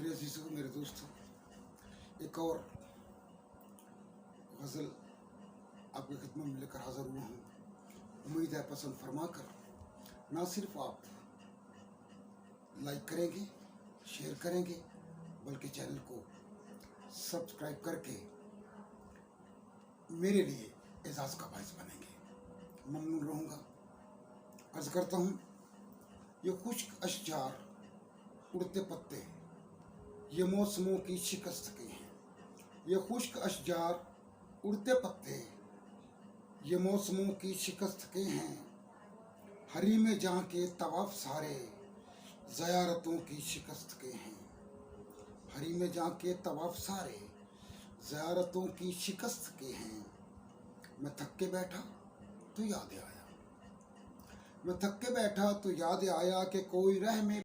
मेरे अजीज़ों, मेरे दोस्तों, एक और गज़ल आपकी खिदमत में लेकर हाज़िर हुआ हूँ। उम्मीद है पसंद फरमा कर ना सिर्फ आप लाइक करेंगे, शेयर करेंगे, बल्कि चैनल को सब्सक्राइब करके मेरे लिए एजाज़ का बाइस बनेंगे। ममनून रहूँगा। अर्ज़ करता हूँ, ये खुश्क अशजार उड़ते पत्ते ये मौसमों की शिकस्त के हैं। ये खुश्क अशजार उड़ते पत्ते ये मौसमों की शिकस्त के हैं। हरी में जहाँ के तवाफ सारे ज़यारतों की शिकस्त के हैं। हरी में जहाँ के तवाफ सारे ज़यारतों की शिकस्त के हैं। मैं थक के बैठा तो याद आया, मैं थक के बैठा तो याद आया कि कोई रह में